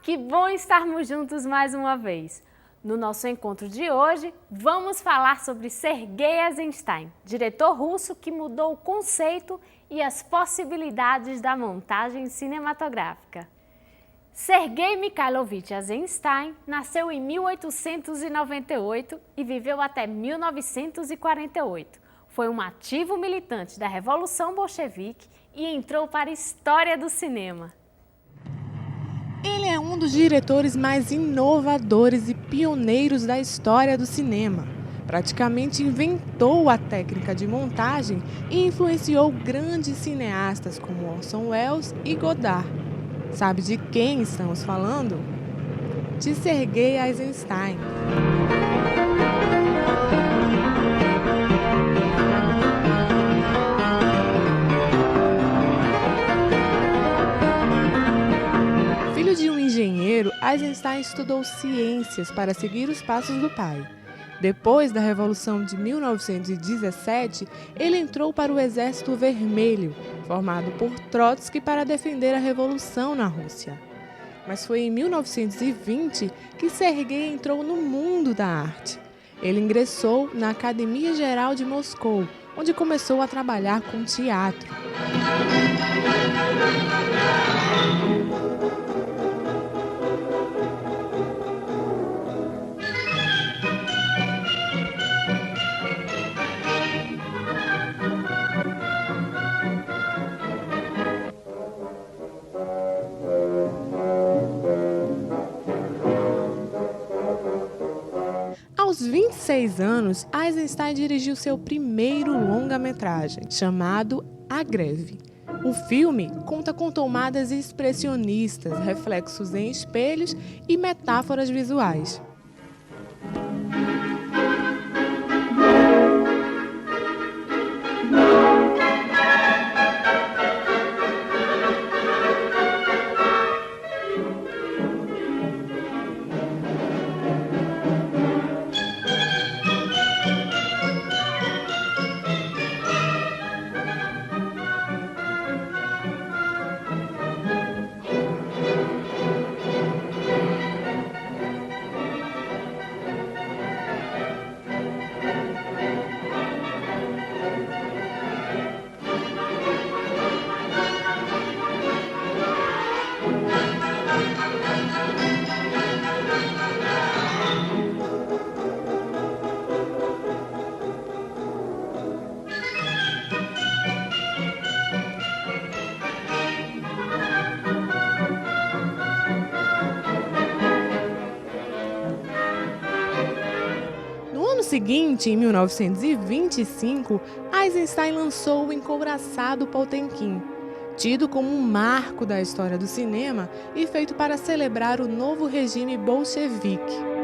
que bom estarmos juntos mais uma vez. No nosso encontro de hoje, vamos falar sobre Sergei Eisenstein, diretor russo que mudou o conceito e as possibilidades da montagem cinematográfica. Sergei Mikhailovich Eisenstein nasceu em 1898 e viveu até 1948. Foi um ativo militante da Revolução Bolchevique e entrou para a história do cinema. Ele é um dos diretores mais inovadores e pioneiros da história do cinema. Praticamente inventou a técnica de montagem e influenciou grandes cineastas como Orson Welles e Godard. Sabe de quem estamos falando? De Sergei Eisenstein. Filho de um engenheiro, Eisenstein estudou ciências para seguir os passos do pai. Depois da Revolução de 1917, ele entrou para o Exército Vermelho, formado por Trotsky para defender a Revolução na Rússia. Mas foi em 1920 que Sergei entrou no mundo da arte. Ele ingressou na Academia Geral de Moscou, onde começou a trabalhar com teatro. Aos 26 anos, Eisenstein dirigiu seu primeiro longa-metragem, chamado A Greve. O filme conta com tomadas expressionistas, reflexos em espelhos e metáforas visuais. No ano seguinte, em 1925, Eisenstein lançou o encouraçado Potemkin, tido como um marco da história do cinema e feito para celebrar o novo regime bolchevique.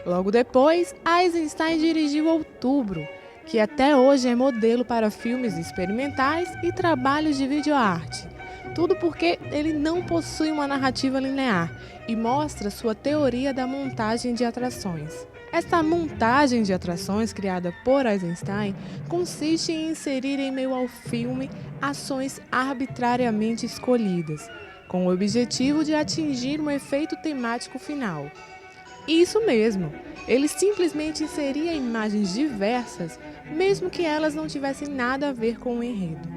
Logo depois, Eisenstein dirigiu Outubro, que até hoje é modelo para filmes experimentais e trabalhos de videoarte. Tudo porque ele não possui uma narrativa linear e mostra sua teoria da montagem de atrações. Esta montagem de atrações criada por Eisenstein consiste em inserir em meio ao filme ações arbitrariamente escolhidas, com o objetivo de atingir um efeito temático final. Isso mesmo, ele simplesmente inseria imagens diversas, mesmo que elas não tivessem nada a ver com o enredo.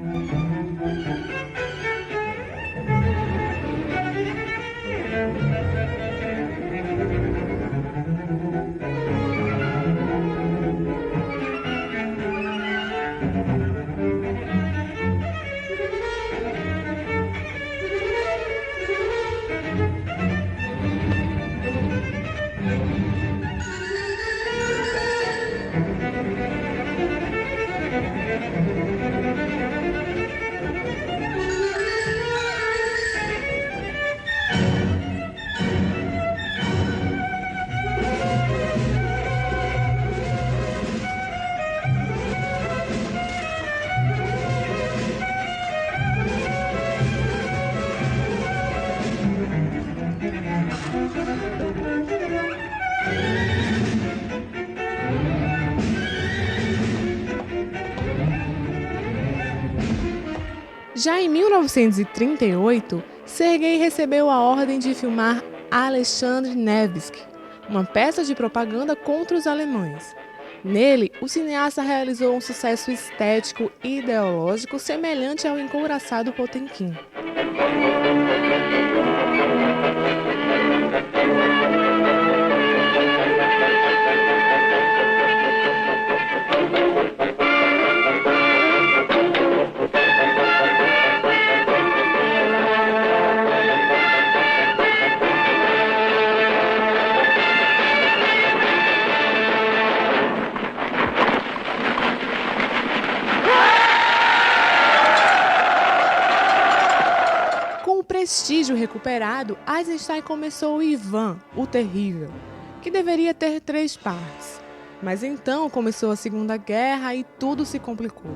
Já em 1938, Sergei recebeu a ordem de filmar Alexandre Nevsky, uma peça de propaganda contra os alemães. Nele, o cineasta realizou um sucesso estético e ideológico semelhante ao encouraçado Potemkin. Com o prestígio recuperado, Eisenstein começou o Ivan, o Terrível, que deveria ter 3 partes. Mas então começou a Segunda Guerra e tudo se complicou.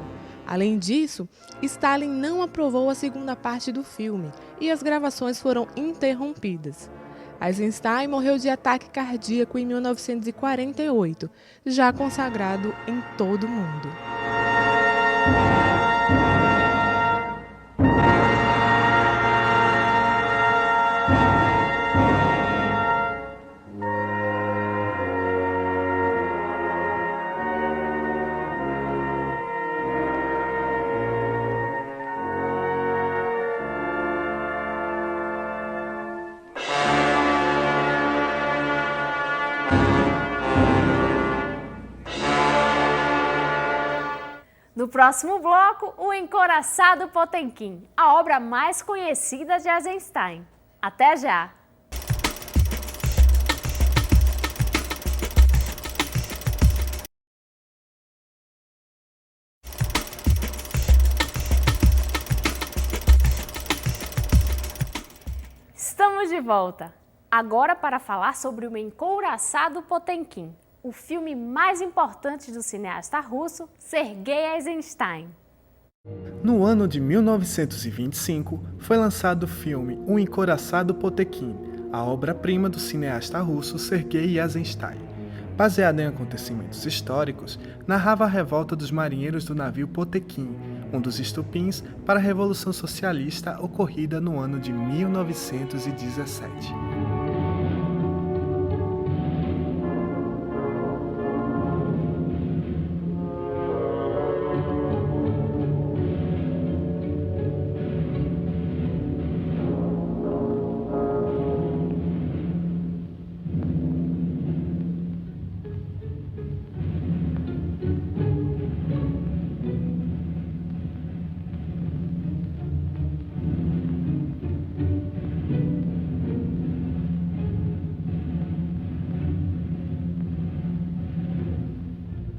Além disso, Stalin não aprovou a segunda parte do filme e as gravações foram interrompidas. Eisenstein morreu de ataque cardíaco em 1948, já consagrado em todo o mundo. No próximo bloco, O Encouraçado Potemkin, a obra mais conhecida de Eisenstein. Até já! Estamos de volta, agora para falar sobre O Encouraçado Potemkin, o filme mais importante do cineasta russo Sergei Eisenstein. No ano de 1925, foi lançado o filme O Encouraçado Potemkin, a obra-prima do cineasta russo Sergei Eisenstein. Baseado em acontecimentos históricos, narrava a revolta dos marinheiros do navio Potemkin, um dos estupins para a Revolução Socialista ocorrida no ano de 1917.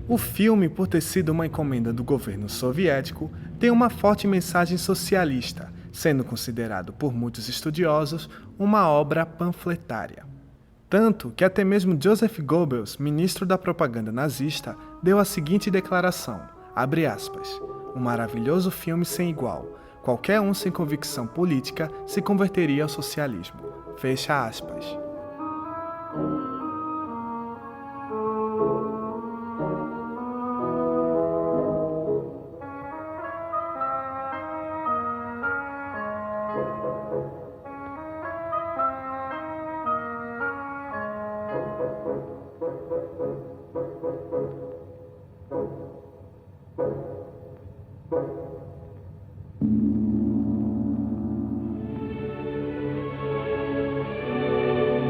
O filme, por ter sido uma encomenda do governo soviético, tem uma forte mensagem socialista, sendo considerado por muitos estudiosos uma obra panfletária. Tanto que até mesmo Joseph Goebbels, ministro da propaganda nazista, deu a seguinte declaração, abre aspas, um maravilhoso filme sem igual, qualquer um sem convicção política se converteria ao socialismo, fecha aspas.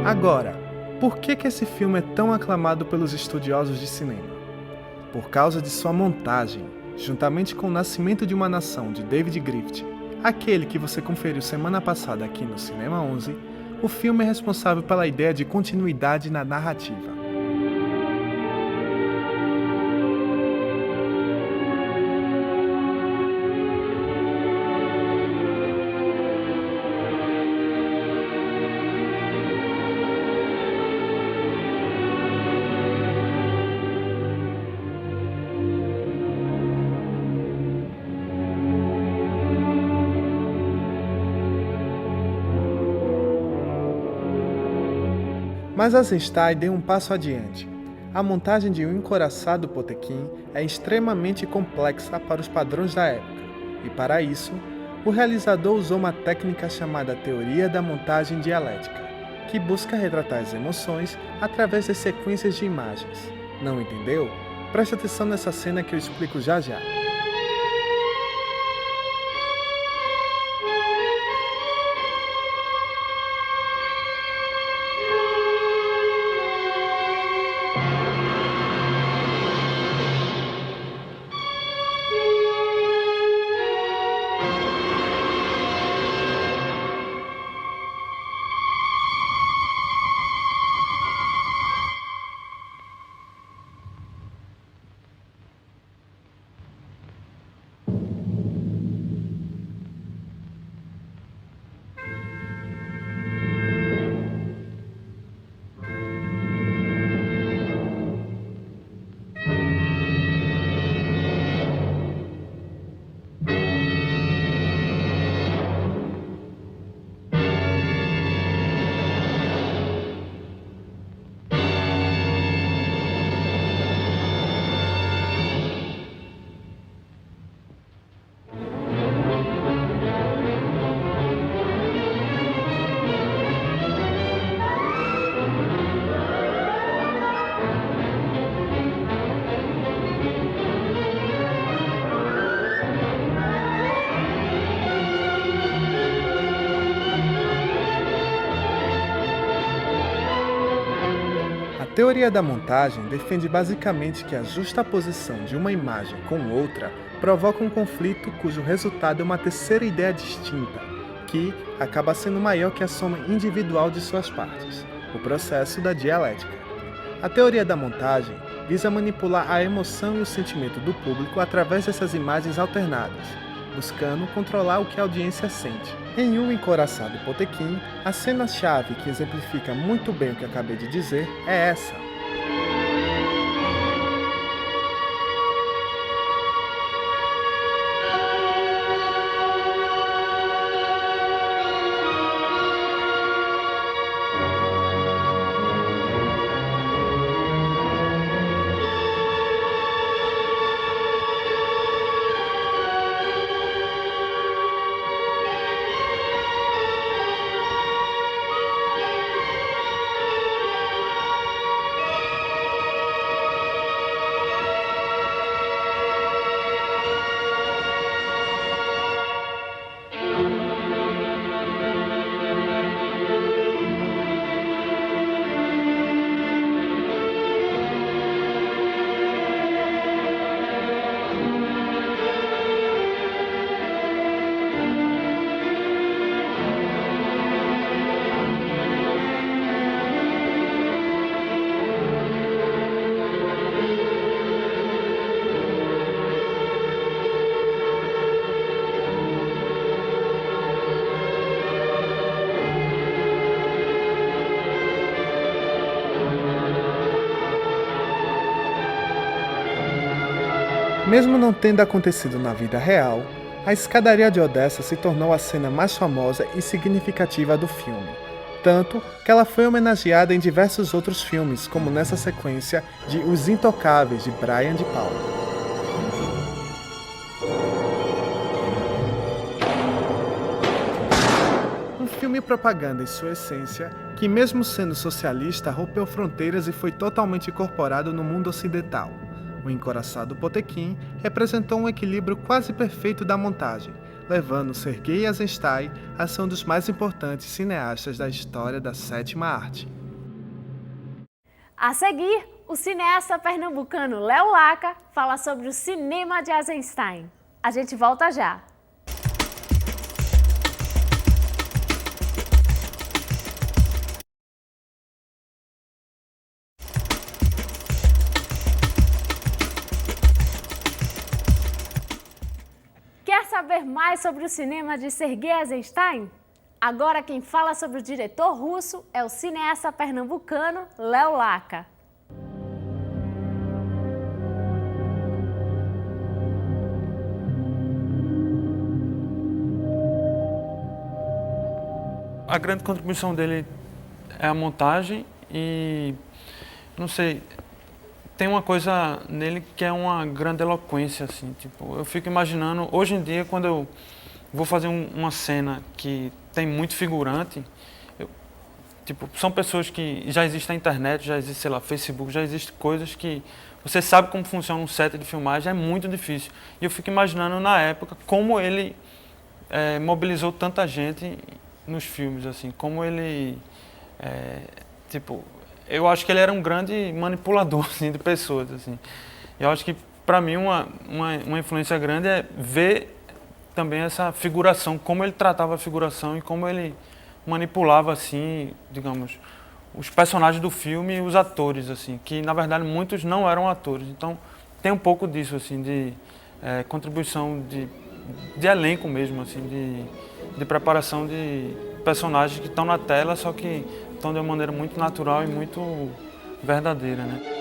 Agora, por que esse filme é tão aclamado pelos estudiosos de cinema? Por causa de sua montagem, juntamente com O Nascimento de uma Nação, de David Griffith, aquele que você conferiu semana passada aqui no Cinema 11, o filme é responsável pela ideia de continuidade na narrativa. Mas Eisenstein deu um passo adiante. A montagem de um encoraçado Potemkin é extremamente complexa para os padrões da época, e para isso, o realizador usou uma técnica chamada teoria da montagem dialética, que busca retratar as emoções através das sequências de imagens. Não entendeu? Preste atenção nessa cena que eu explico já já. A teoria da montagem defende basicamente que a justaposição de uma imagem com outra provoca um conflito cujo resultado é uma terceira ideia distinta, que acaba sendo maior que a soma individual de suas partes, o processo da dialética. A teoria da montagem visa manipular a emoção e o sentimento do público através dessas imagens alternadas, buscando controlar o que a audiência sente. Em O Encoraçado Potemkin, a cena-chave que exemplifica muito bem o que acabei de dizer é essa. Mesmo não tendo acontecido na vida real, a escadaria de Odessa se tornou a cena mais famosa e significativa do filme, tanto que ela foi homenageada em diversos outros filmes, como nessa sequência de Os Intocáveis, de Brian De Palma. Um filme propaganda em sua essência, que mesmo sendo socialista, rompeu fronteiras e foi totalmente incorporado no mundo ocidental. O Encoraçado Potemkin representou um equilíbrio quase perfeito da montagem, levando Sergei Eisenstein a ser um dos mais importantes cineastas da história da sétima arte. A seguir, o cineasta pernambucano Léo Laca fala sobre o cinema de Eisenstein. A gente volta já! Quer saber mais sobre o cinema de Sergei Eisenstein? Agora quem fala sobre o diretor russo é o cineasta pernambucano Léo Laca. A grande contribuição dele é a montagem e não sei, tem uma coisa nele que é uma grandiloquência, assim, tipo, eu fico imaginando, hoje em dia, quando eu vou fazer uma cena que tem muito figurante, tipo, são pessoas que já existe na internet, já existe, sei lá, Facebook, já existe coisas que você sabe como funciona um set de filmagem, é muito difícil. E eu fico imaginando na época como ele mobilizou tanta gente nos filmes, assim, como ele, tipo, eu acho que ele era um grande manipulador, assim, de pessoas, assim. Eu acho que, para mim, uma influência grande é ver também essa figuração, como ele tratava a figuração e como ele manipulava, assim, digamos, os personagens do filme e os atores, assim, que na verdade muitos não eram atores. Então tem um pouco disso, assim, de contribuição de elenco mesmo, assim, de preparação de personagens que estão na tela, só que estão de uma maneira muito natural e muito verdadeira, né?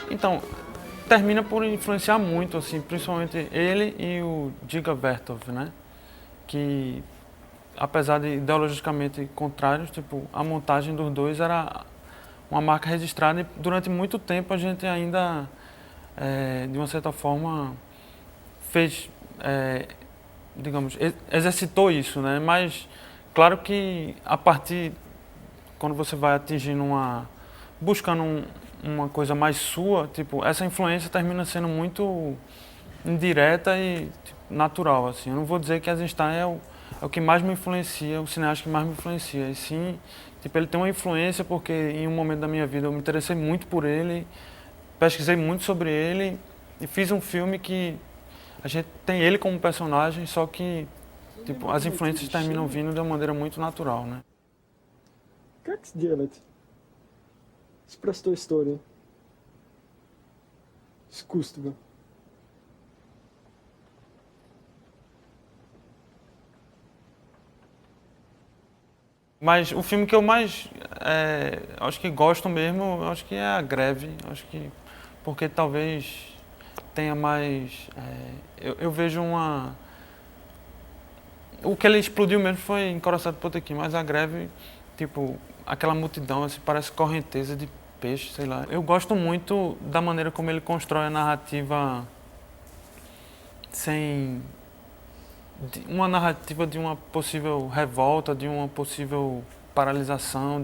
Então, termina por influenciar muito, assim, principalmente ele e o Dziga Vertov, né? Que, apesar de ideologicamente contrários, tipo, a montagem dos dois era uma marca registrada e durante muito tempo a gente ainda, de uma certa forma, fez, digamos, exercitou isso, né? Mas, claro que a partir, quando você vai atingindo buscando uma coisa mais sua, tipo, essa influência termina sendo muito indireta e tipo, natural, assim. Eu não vou dizer que Eisenstein é o que mais me influencia, o cineasta que mais me influencia. E sim, tipo, ele tem uma influência porque em um momento da minha vida eu me interessei muito por ele, pesquisei muito sobre ele e fiz um filme que a gente tem ele como personagem, só que tipo, as influências terminam vindo de uma maneira muito natural, né? Как сделать с простой историей искусство? Mas o filme que eu mais acho que gosto mesmo, acho que é A Greve. Acho que porque talvez tenha mais. Eu vejo uma. O que ele explodiu mesmo foi Encoraçado Potemkin, mas A Greve, tipo, aquela multidão, assim, parece correnteza de peixe, sei lá. Eu gosto muito da maneira como ele constrói a narrativa sem uma narrativa de uma possível revolta, de uma possível paralisação,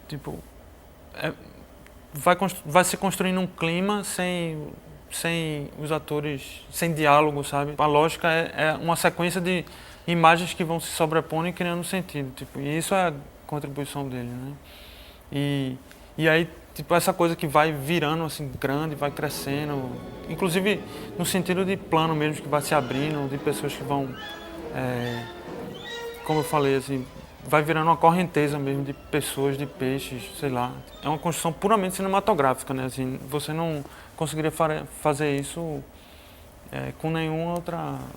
tipo, vai se construindo um clima sem os atores, sem diálogo, sabe? A lógica é uma sequência de imagens que vão se sobrepondo e criando sentido, tipo, e isso é a contribuição dele, né? E aí, tipo, essa coisa que vai virando assim grande, vai crescendo, inclusive no sentido de plano mesmo, que vai se abrindo, de pessoas que vão, como eu falei, assim, vai virando uma correnteza mesmo de pessoas, de peixes, sei lá. É uma construção puramente cinematográfica, né? Assim, você não conseguiria fazer isso com nenhum outro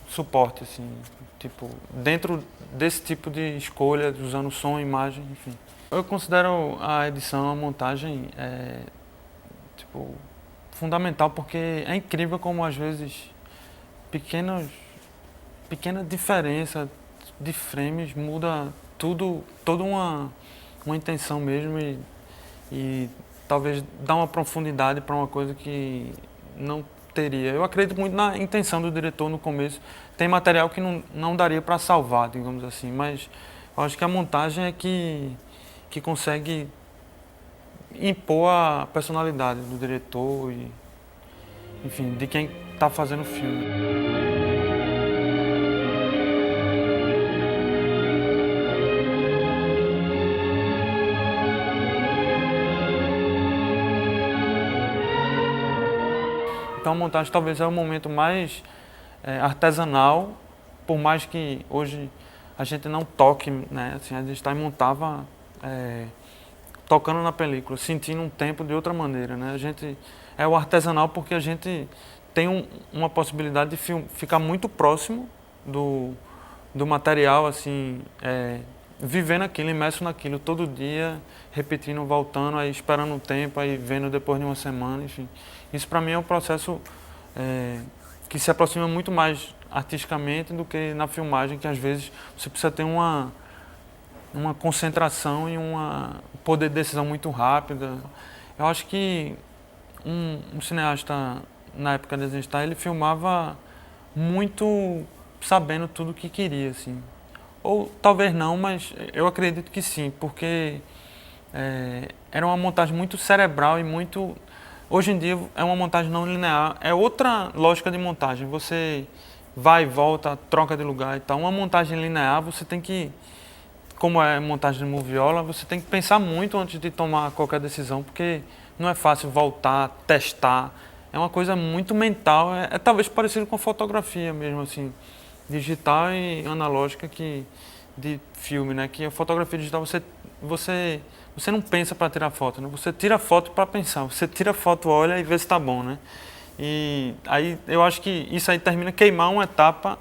suporte, assim, tipo, dentro desse tipo de escolha, usando som, imagem, enfim. Eu considero a edição, a montagem, tipo, fundamental, porque é incrível como às vezes pequena diferença de frames muda tudo, toda uma intenção mesmo e talvez dá uma profundidade para uma coisa que não teria. Eu acredito muito na intenção do diretor no começo. Tem material que não daria para salvar, digamos assim, mas eu acho que a montagem é que consegue impor a personalidade do diretor e, enfim, de quem está fazendo o filme. Então a montagem talvez é o momento mais artesanal, por mais que hoje a gente não toque, né? Assim, a gente montava tocando na película, sentindo um tempo de outra maneira, né? A gente é o artesanal porque a gente tem uma possibilidade de ficar muito próximo do material, assim, vivendo aquilo, imerso naquilo, todo dia, repetindo, voltando, aí esperando um tempo, aí vendo depois de uma semana, enfim. Isso para mim é um processo que se aproxima muito mais artisticamente do que na filmagem, que às vezes você precisa ter uma concentração e um poder de decisão muito rápida. Eu acho que um cineasta, na época de Eisenstein, ele filmava muito sabendo tudo o que queria, assim. Ou talvez não, mas eu acredito que sim, porque era uma montagem muito cerebral e muito... Hoje em dia é uma montagem não linear, é outra lógica de montagem. Você vai e volta, troca de lugar e tal. Uma montagem linear, você tem que, como é montagem de moviola, você tem que pensar muito antes de tomar qualquer decisão, porque não é fácil voltar, testar. É uma coisa muito mental, é talvez parecido com fotografia mesmo, assim, digital e analógica de filme, né? Que a fotografia digital você não pensa para tirar foto, né? Você tira foto para pensar. Você tira foto, olha e vê se está bom, né? E aí eu acho que isso aí termina queimando uma etapa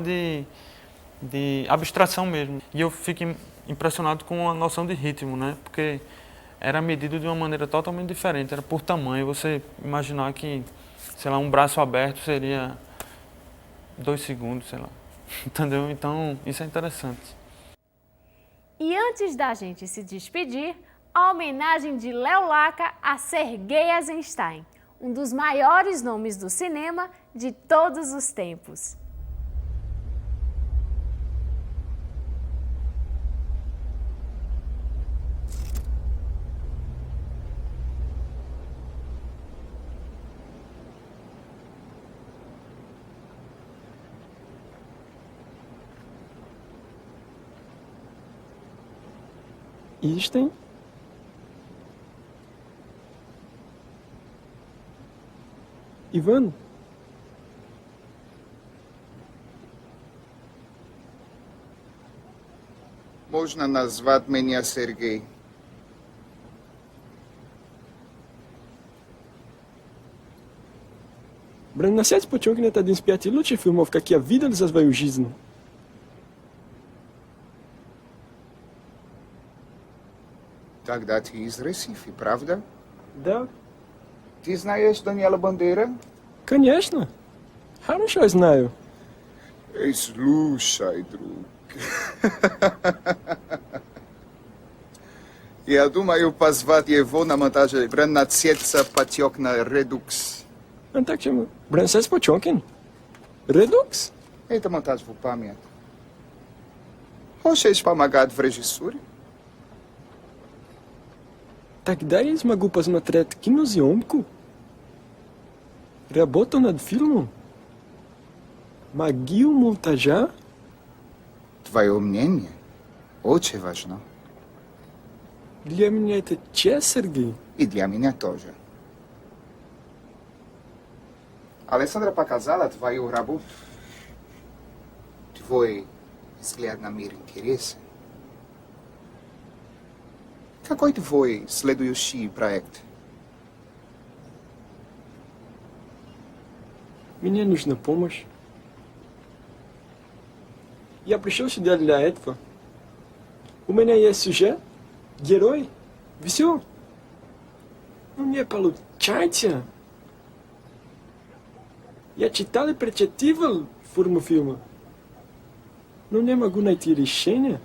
de abstração mesmo. E eu fico impressionado com a noção de ritmo, né? Porque era medido de uma maneira totalmente diferente, era por tamanho. Você imaginar que, sei lá, um braço aberto seria 2 segundos, sei lá. Entendeu? Então, isso é interessante. E antes da gente se despedir, a homenagem de Léo Laca a Sergei Eisenstein, um dos maiores nomes do cinema de todos os tempos. Einstein? Ivan? Можно назвать меня Сергей. Брат, на сядь подчеркнет 1 из 5 лучших фильмов, как я видел за свою жизнь. Тогда ты из Ресифи, правда? Да, Ты знаешь Даниэла Бандера? конечно. Хорошо знаю. Эй, слушай, друг. Я думаю позвать его на монтаже «Браннацеца потек на редукс». А так чем? Брансес Почонкин? Редукс? Это монтаж в память. Хочешь помогать в режиссуре? Тогда я смогу посмотреть киносъемку. Работу над фильмом. Магию монтажа. Твое мнение очень важно. Для меня это честь, Сергей. И для меня тоже. Александра показала твою работу. Твой взгляд на мир интересен. Какой твой следующий проект? Мне нужна помощь. Я пришел сюда для этого. У меня есть сюжет, герой, все. Но не получается. Я читал и прочитывал форму фильма, но не могу найти решение.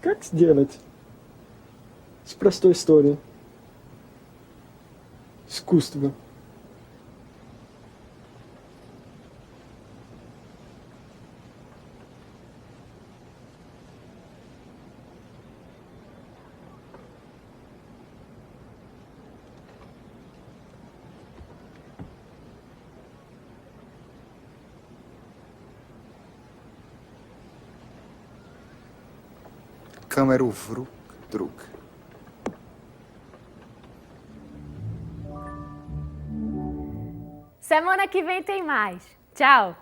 Как сделать с простой историей искусство? Камеру в рук, друг. Semana que vem tem mais. Tchau!